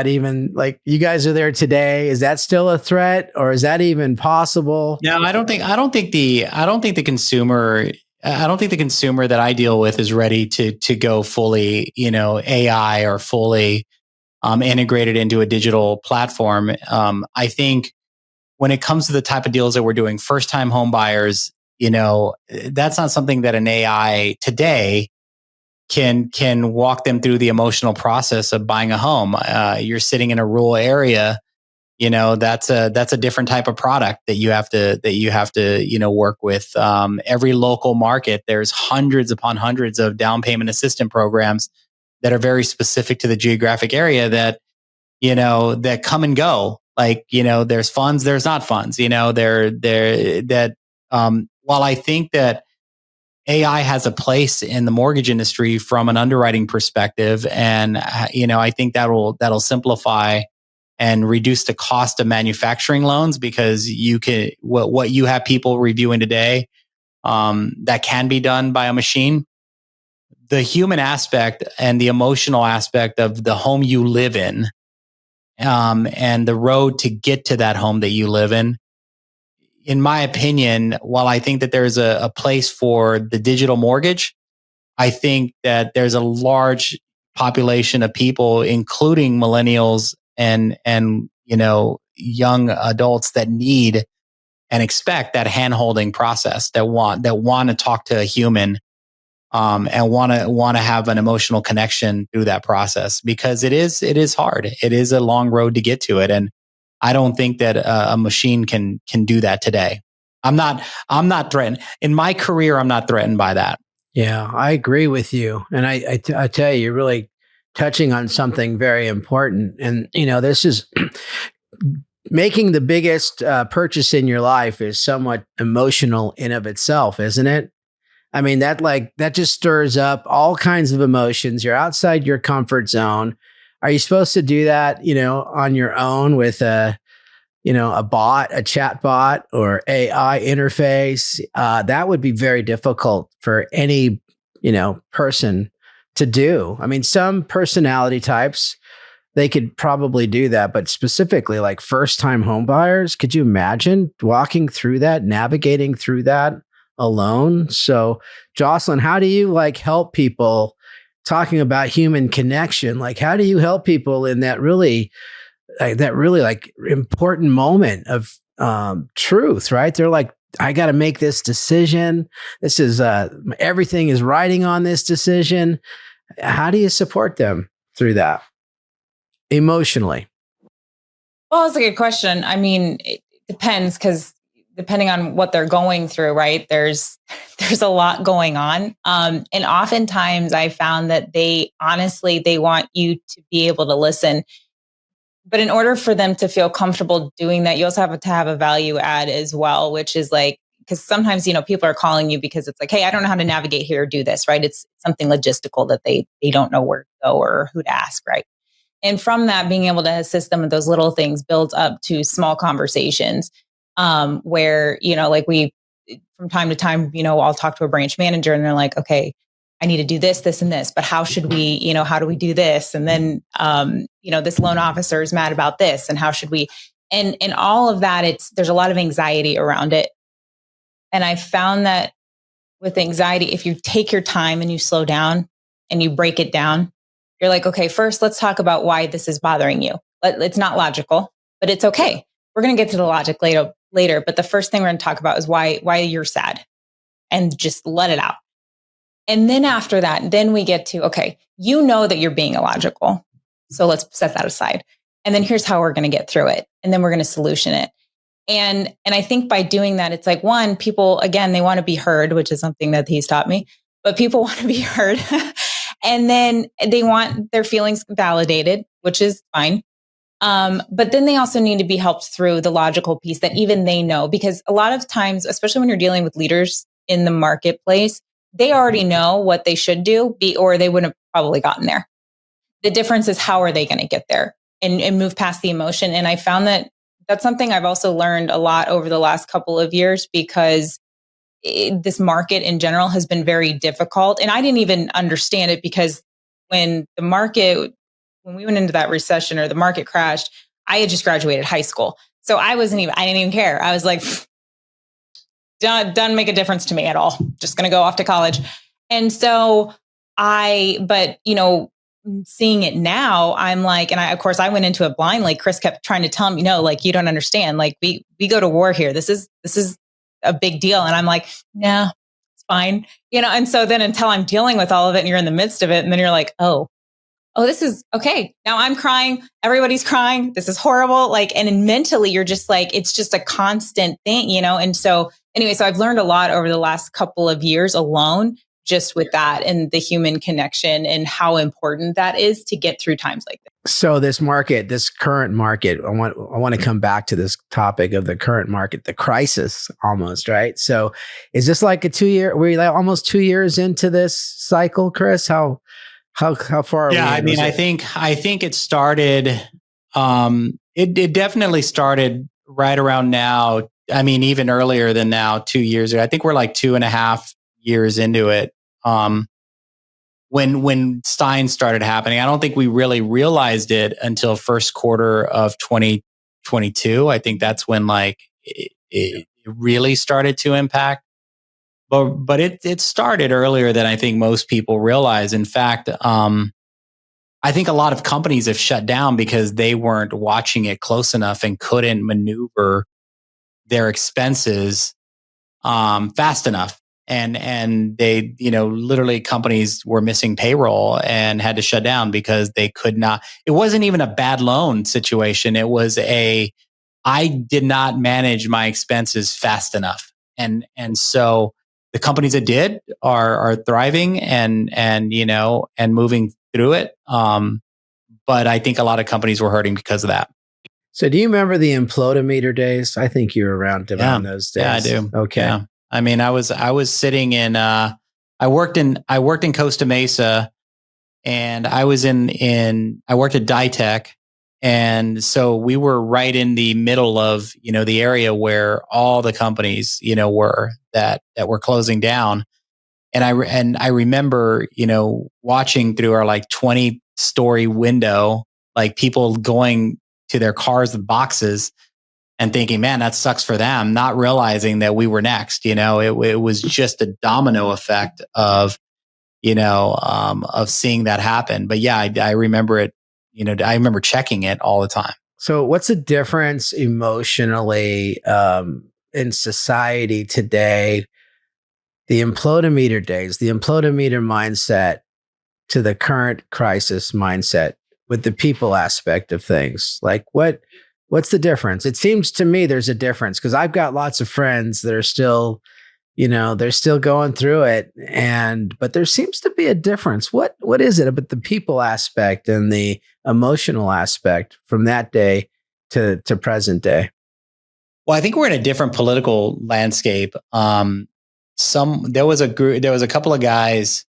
[SPEAKER 3] even like you guys are there today? Is that still a threat, or is that even possible?
[SPEAKER 4] No, I don't think the consumer that I deal with is ready to go fully, AI or fully integrated into a digital platform. I think when it comes to the type of deals that we're doing, first time home buyers, that's not something that an AI today can walk them through the emotional process of buying a home. You're sitting in a rural area, that's a different type of product that you have to work with. Every local market, there's hundreds upon hundreds of down payment assistance programs that are very specific to the geographic area that come and go. Like, there's funds, there's not funds, while I think that AI has a place in the mortgage industry from an underwriting perspective. And, I think that'll simplify and reduce the cost of manufacturing loans, because what you have people reviewing today, that can be done by a machine. The human aspect and the emotional aspect of the home you live in, and the road to get to that home that you live in, in my opinion, while I think that there's a place for the digital mortgage, I think that there's a large population of people, including millennials and young adults, that need and expect that hand-holding process, that want to talk to a human, and want to have an emotional connection through that process, because it is hard. It is a long road to get to it, and I don't think that a machine can do that today. I'm not threatened in my career. I'm not threatened by that.
[SPEAKER 3] Yeah, I agree with you, and I tell you, you're really touching on something very important, and this is. Making the biggest purchase in your life is somewhat emotional in of itself, isn't it? I mean, that just stirs up all kinds of emotions. You're outside your comfort zone. Are you supposed to do that, on your own with a bot, a chat bot or AI interface? That would be very difficult for any, person to do. I mean, some personality types, they could probably do that, but specifically like first-time home buyers, could you imagine walking through that, navigating through that alone? So, Jocelyn, how do you help people, talking about human connection? How do you help people in that really important moment of truth, right? They're like, I got to make this decision. This is everything is riding on this decision. How do you support them through that emotionally?
[SPEAKER 2] Well, that's a good question. I mean, it depends, because depending on what they're going through, right? There's a lot going on. And oftentimes I found that they want you to be able to listen. But in order for them to feel comfortable doing that, you also have to have a value add as well, which is because sometimes, people are calling you because it's like, hey, I don't know how to navigate here or do this, right? It's something logistical that they don't know where to go or who to ask, right? And from that, being able to assist them with those little things builds up to small conversations, where, we, from time to time, I'll talk to a branch manager and they're like, okay, I need to do this, this, and this, but how should we, how do we do this? And then, this loan officer is mad about this, and how should we, and all of that, there's a lot of anxiety around it. And I found that with anxiety, if you take your time and you slow down and you break it down, you're like, okay, first let's talk about why this is bothering you. It's not logical, but it's okay. We're going to get to the logic later. But the first thing we're going to talk about is why you're sad, and just let it out. And then after that, then we get to, okay, that you're being illogical. So let's set that aside. And then here's how we're going to get through it. And then we're going to solution it. And I think by doing that, it's like, one, people, again, they want to be heard, which is something that he's taught me, but people want to be heard. And then they want their feelings validated, which is fine. But then they also need to be helped through the logical piece that even they know, because a lot of times, especially when you're dealing with leaders in the marketplace, they already know what they should do, or they wouldn't have probably gotten there. The difference is, how are they going to get there and move past the emotion? And I found that that's something I've also learned a lot over the last couple of years, because this market in general has been very difficult. And I didn't even understand it, because when we went into that recession or the market crashed, I had just graduated high school. So I didn't even care. I was like, doesn't make a difference to me at all. Just going to go off to college. And so seeing it now, I'm like, and of course I went into it blind. Like Chris kept trying to tell me, no, you don't understand. We go to war here. This is a big deal. And I'm like, nah, it's fine. And so then until I'm dealing with all of it and you're in the midst of it, and then you're like, oh, this is okay. Now I'm crying. Everybody's crying. This is horrible. And then mentally you're just like, it's just a constant thing, And so anyway, so I've learned a lot over the last couple of years alone, just with that and the human connection and how important that is to get through times like this.
[SPEAKER 3] So this current market, I want to come back to this topic of the current market, the crisis almost, right? So is this like we're almost 2 years into this cycle, Chris? How far are we?
[SPEAKER 4] Yeah, I mean, I think it started, it definitely started right around now. I mean, even earlier than now, 2 years ago. I think we're 2.5 years into it. When Stein started happening, I don't think we really realized it until first quarter of 2022. I think that's when really started to impact. But it started earlier than I think most people realize. In fact, I think a lot of companies have shut down because they weren't watching it close enough and couldn't maneuver their expenses fast enough. And they, literally companies were missing payroll and had to shut down because they could not. It wasn't even a bad loan situation. It was I did not manage my expenses fast enough. And so the companies that did are thriving and moving through it. But I think a lot of companies were hurting because of that.
[SPEAKER 3] So do you remember the implodometer days? I think you were around those days.
[SPEAKER 4] Yeah, I do.
[SPEAKER 3] Okay.
[SPEAKER 4] Yeah. I mean, I was sitting in, I worked in Costa Mesa, and I was I worked at Ditech. And so we were right in the middle of, the area where all the companies, were that were closing down. And I remember, watching through our like 20-story window, like people going to their cars with boxes and thinking, man, that sucks for them, not realizing that we were next. It was just a domino effect of seeing that happen. But yeah, I remember it. I remember checking it all the time.
[SPEAKER 3] So what's the difference emotionally in society today? The implodometer days, the implodometer mindset to the current crisis mindset with the people aspect of things. Like what's the difference? It seems to me there's a difference because I've got lots of friends that are still, they're still going through it. But there seems to be a difference. What is it about the people aspect and the emotional aspect from that day to present day?
[SPEAKER 4] Well, I think we're in a different political landscape. There was a couple of guys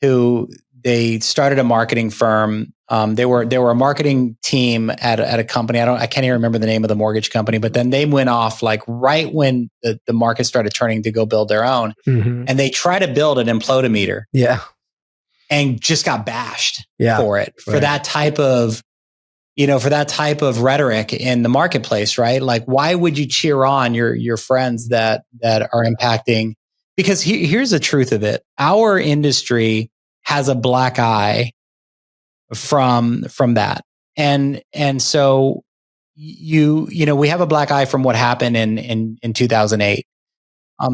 [SPEAKER 4] who they started a marketing firm. They were a marketing team at a company. I can't even remember the name of the mortgage company, but then they went off like right when the market started turning to go build their own. Mm-hmm. And they tried to build an implodometer.
[SPEAKER 3] Yeah.
[SPEAKER 4] And just got bashed for it, for that type of, rhetoric in the marketplace, right? Like, why would you cheer on your friends that are impacting? Because here's the truth of it. Our industry has a black eye from that. And so we have a black eye from what happened in 2008.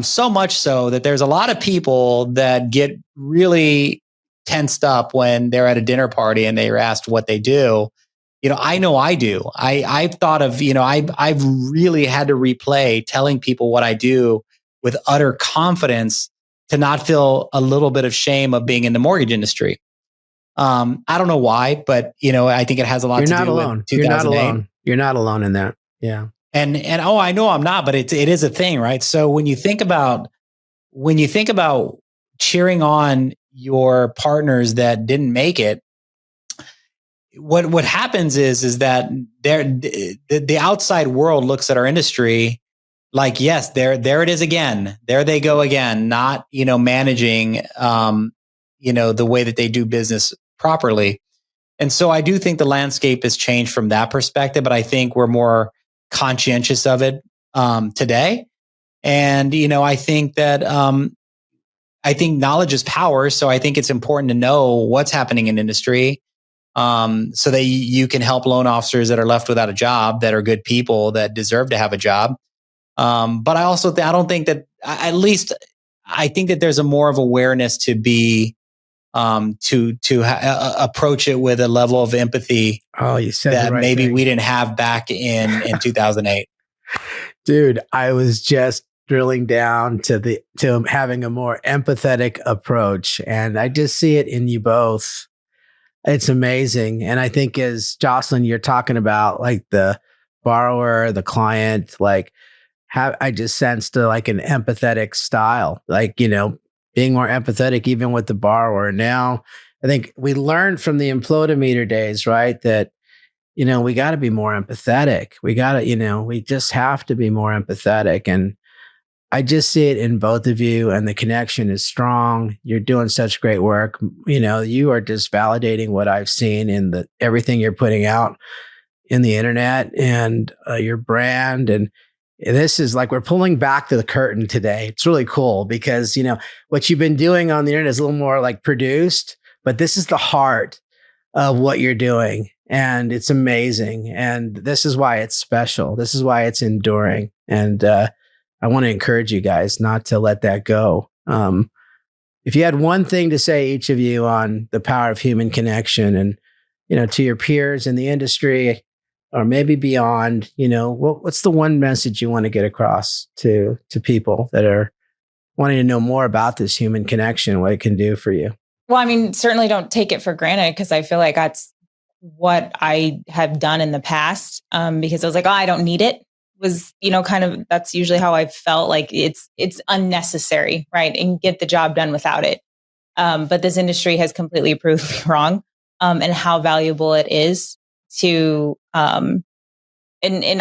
[SPEAKER 4] So much so that there's a lot of people that get really tensed up when they're at a dinner party and they're asked what they do. I know I do. I've thought of, I've really had to replay telling people what I do with utter confidence to not feel a little bit of shame of being in the mortgage industry. I don't know why, but I think it has a lot to do with 2008.
[SPEAKER 3] You're not alone. You're not alone in that. Yeah.
[SPEAKER 4] And I know I'm not, but it is a thing, right? So when you think about cheering on your partners that didn't make it, what happens is that the outside world looks at our industry like, yes, there it is again. There they go again, not managing the way that they do business properly. And so I do think the landscape has changed from that perspective, but I think we're more conscientious of it today. And I think that I think knowledge is power. So I think it's important to know what's happening in industry. So that you can help loan officers that are left without a job, that are good people that deserve to have a job. But I also I don't think that, at least I think that there's a more of awareness to be approach it with a level of empathy.
[SPEAKER 3] Oh, you said
[SPEAKER 4] that
[SPEAKER 3] the right
[SPEAKER 4] maybe
[SPEAKER 3] thing.
[SPEAKER 4] we didn't have back in 2008.
[SPEAKER 3] Dude, I was just drilling down to having a more empathetic approach, and I just see it in you both. It's amazing. And I think, as Jocelyn, you're talking about like the borrower, the client, like I just sensed like an empathetic style, like, being more empathetic even with the borrower. Now, I think we learned from the implodometer days, right? That, we got to be more empathetic. We got to, we just have to be more empathetic. And I just see it in both of you, and the connection is strong. You're doing such great work. You are just validating what I've seen in everything you're putting out in the internet and your brand. And this is like we're pulling back the curtain today. It's really cool because, what you've been doing on the internet is a little more like produced, but this is the heart of what you're doing. And it's amazing. And this is why it's special. This is why it's enduring. And I want to encourage you guys not to let that go. If you had one thing to say, each of you, on the power of human connection and, to your peers in the industry or maybe beyond, what's the one message you want to get across to people that are wanting to know more about this human connection, what it can do for you?
[SPEAKER 2] Well, I mean, certainly don't take it for granted, because I feel like that's what I have done in the past, because I was like, oh, I don't need it. Was, kind of, that's usually how I felt, like it's unnecessary, right? And get the job done without it. But this industry has completely proved me wrong, and how valuable it is to, and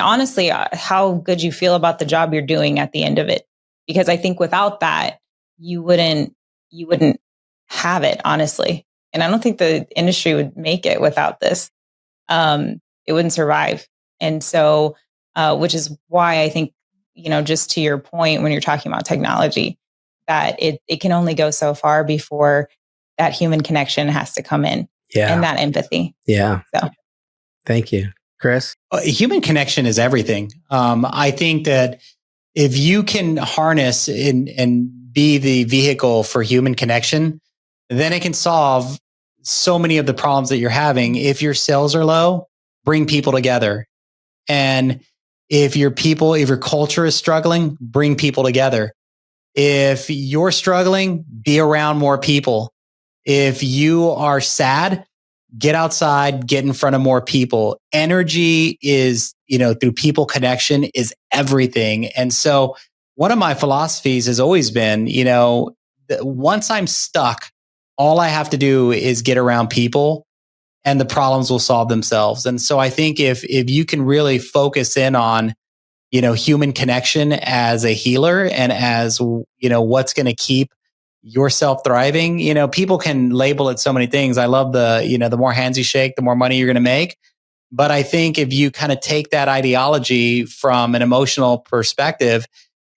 [SPEAKER 2] honestly, how good you feel about the job you're doing at the end of it. Because I think without that, you wouldn't have it, honestly. And I don't think the industry would make it without this. It wouldn't survive. And so, which is why I think, just to your point, when you're talking about technology, that it can only go so far before that human connection has to come in.
[SPEAKER 3] Yeah.
[SPEAKER 2] And that empathy.
[SPEAKER 3] Yeah.
[SPEAKER 2] So,
[SPEAKER 3] thank you, Chris.
[SPEAKER 4] Human connection is everything. I think that if you can harness and be the vehicle for human connection, then it can solve so many of the problems that you're having. If your sales are low, bring people together. And if your culture is struggling, bring people together. If you're struggling, be around more people. If you are sad, get outside, get in front of more people. Energy is, through people connection, is everything. And so one of my philosophies has always been, once I'm stuck, all I have to do is get around people and the problems will solve themselves. And so I think if you can really focus in on, human connection as a healer and as, what's going to keep yourself thriving, people can label it so many things. I love the more hands you shake, the more money you're going to make. But I think if you kind of take that ideology from an emotional perspective,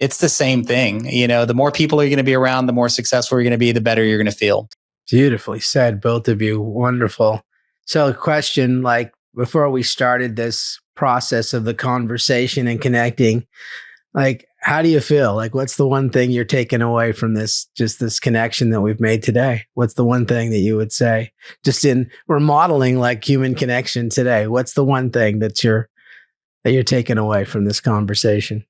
[SPEAKER 4] it's the same thing. The more people you're going to be around, the more successful you're going to be, the better you're going to feel.
[SPEAKER 3] Beautifully said, both of you. Wonderful. So a question, like before we started this process of the conversation and connecting, like, how do you feel? Like, what's the one thing you're taking away from this connection that we've made today? What's the one thing that you would say just in remodeling like human connection today? What's the one thing that you're taking away from this conversation?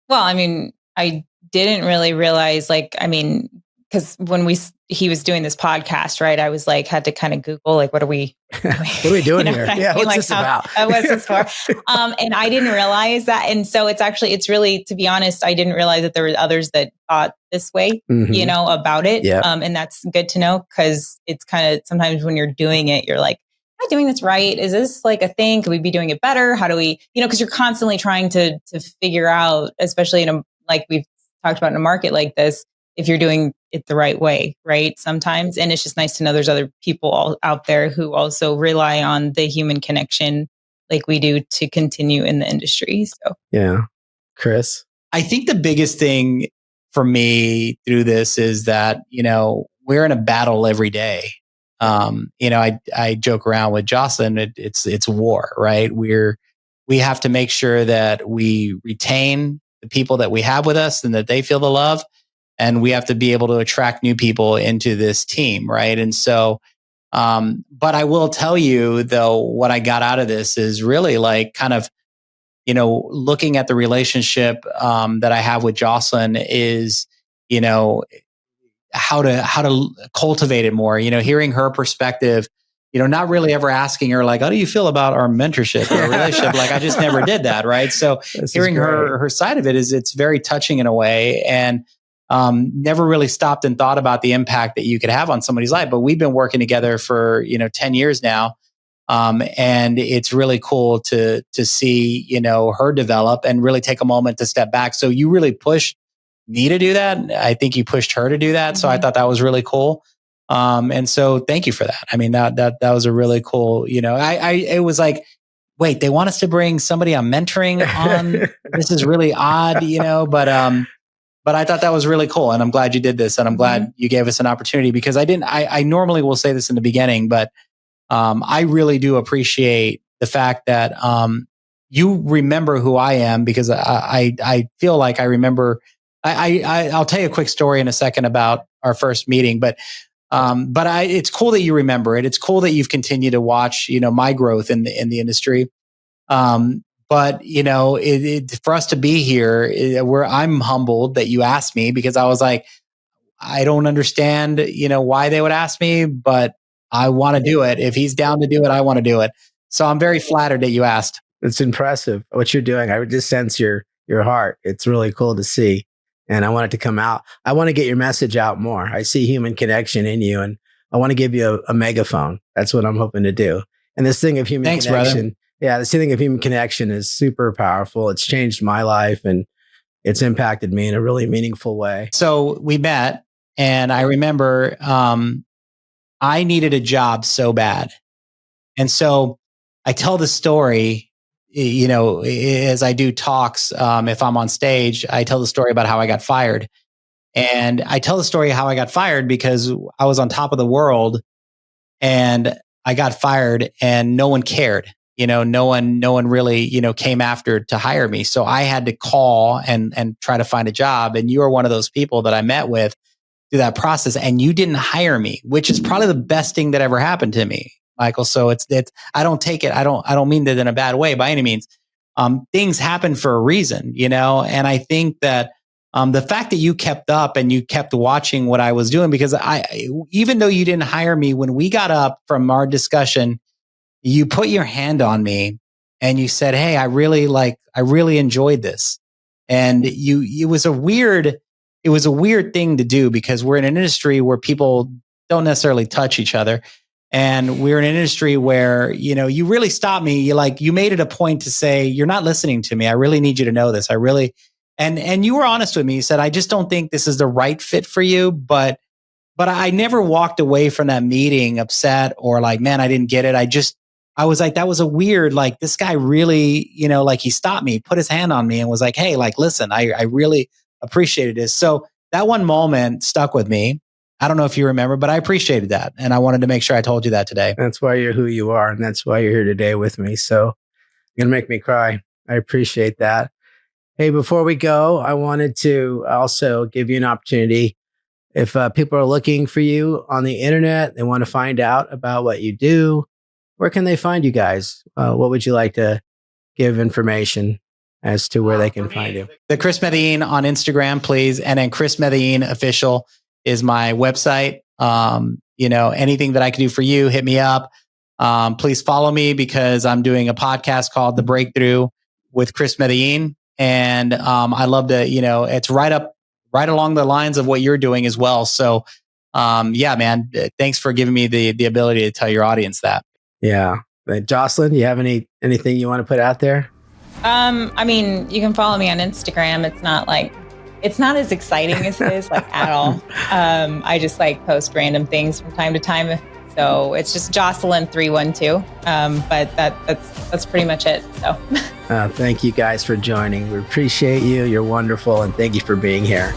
[SPEAKER 2] well, I mean, I didn't really realize, because when he was doing this podcast, right? I was like, had to kind of Google, like, what are we doing?
[SPEAKER 3] What are we doing here? Yeah, what's this about?
[SPEAKER 2] What's this for? And I didn't realize that. And so it's really, to be honest, I didn't realize that there were others that thought this way, about it.
[SPEAKER 3] Yep.
[SPEAKER 2] And that's good to know, because it's kind of, sometimes when you're doing it, you're like, am I doing this right? Is this like a thing? Could we be doing it better? How do we, because you're constantly trying to figure out, especially like we've talked about in a market like this, if you're doing it the right way, right? Sometimes. And it's just nice to know there's other people all out there who also rely on the human connection like we do to continue in the industry. So,
[SPEAKER 3] yeah. Chris?
[SPEAKER 4] I think the biggest thing for me through this is that, we're in a battle every day. I joke around with Jocelyn, it's war, right? We have to make sure that we retain the people that we have with us and that they feel the love. And we have to be able to attract new people into this team, right? And so, but I will tell you though, what I got out of this is really like kind of, looking at the relationship that I have with Jocelyn is, how to cultivate it more, hearing her perspective, not really ever asking her like, how do you feel about our mentorship or relationship? Like I just never did that. Right. So hearing her side of it it's very touching in a way. And never really stopped and thought about the impact that you could have on somebody's life. But we've been working together for, 10 years now. And it's really cool to see, her develop and really take a moment to step back. So you really pushed me to do that. I think you pushed her to do that. So I thought that was really cool. And so thank you for that. I mean, that was a really cool, it was like wait, they want us to bring somebody I'm mentoring on. This is really odd, but I thought that was really cool. And I'm glad you did this. And I'm glad you gave us an opportunity, because I normally will say this in the beginning, but I really do appreciate the fact that you remember who I am, because I feel like I remember. I'll tell you a quick story in a second about our first meeting, but it's cool that you remember it. It's cool that you've continued to watch, my growth in the industry. But for us to be here, where I'm humbled that you asked me, because I was like, I don't understand, why they would ask me, but I want to do it. If he's down to do it, I want to do it. So I'm very flattered that you asked.
[SPEAKER 3] It's impressive what you're doing. I would just sense your heart. It's really cool to see. And I want it to come out. I want to get your message out more. I see human connection in you, and I want to give you a megaphone. That's what I'm hoping to do. And this thing of human connection.
[SPEAKER 4] Brother.
[SPEAKER 3] Yeah, this thing of human connection is super powerful. It's changed my life, and it's impacted me in a really meaningful way.
[SPEAKER 4] So we met, and I remember I needed a job so bad. And so I tell the story, as I do talks, if I'm on stage, I tell the story about how I got fired. And I tell the story how I got fired because I was on top of the world and I got fired and no one cared. No one really, came after to hire me. So I had to call and try to find a job. And you were one of those people that I met with through that process, and you didn't hire me, which is probably the best thing that ever happened to me, Michael. So it's I don't take it. I don't mean that in a bad way by any means. Things happen for a reason, and I think that the fact that you kept up and you kept watching what I was doing, because even though you didn't hire me, when we got up from our discussion, you put your hand on me and you said, "Hey, I really enjoyed this." And it was a weird thing to do, because we're in an industry where people don't necessarily touch each other. And we're in an industry where, you really stopped me. You made it a point to say, "You're not listening to me. I really need you to know this. And you were honest with me. You said, "I just don't think this is the right fit for you." But I never walked away from that meeting upset or like, man, I didn't get it. I was like, that was a weird, this guy really, he stopped me, put his hand on me and was like, "Hey, listen, I really appreciated this." So that one moment stuck with me. I don't know if you remember, but I appreciated that. And I wanted to make sure I told you that today.
[SPEAKER 3] That's why you're who you are. And that's why you're here today with me. So you're going to make me cry. I appreciate that. Hey, before we go, I wanted to also give you an opportunity. If people are looking for you on the internet, they want to find out about what you do, where can they find you guys? What would you like to give information as to where they can find you?
[SPEAKER 4] The Chris Medellin on Instagram, please. And then Chris Medellin Official is my website. Anything that I can do for you, hit me up. Please follow me, because I'm doing a podcast called The Breakthrough with Chris Medellin. And I love to, it's right along the lines of what you're doing as well. So yeah, man, thanks for giving me the ability to tell your audience that.
[SPEAKER 3] Yeah. Jocelyn, do you have anything you want to put out there?
[SPEAKER 2] You can follow me on Instagram. It's not as exciting as it is at all. I just post random things from time to time. So it's just Jocelyn312. But that's pretty much it. So
[SPEAKER 3] thank you guys for joining. We appreciate you. You're wonderful. And thank you for being here.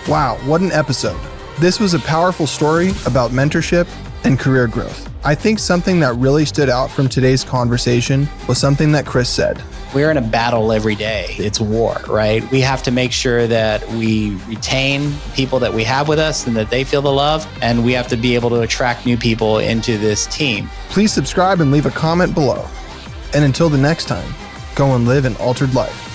[SPEAKER 1] Wow, what an episode. This was a powerful story about mentorship and career growth. I think something that really stood out from today's conversation was something that Chris said.
[SPEAKER 4] We're in a battle every day. It's war, right? We have to make sure that we retain people that we have with us and that they feel the love. And we have to be able to attract new people into this team.
[SPEAKER 1] Please subscribe and leave a comment below. And until the next time, go and live an altered life.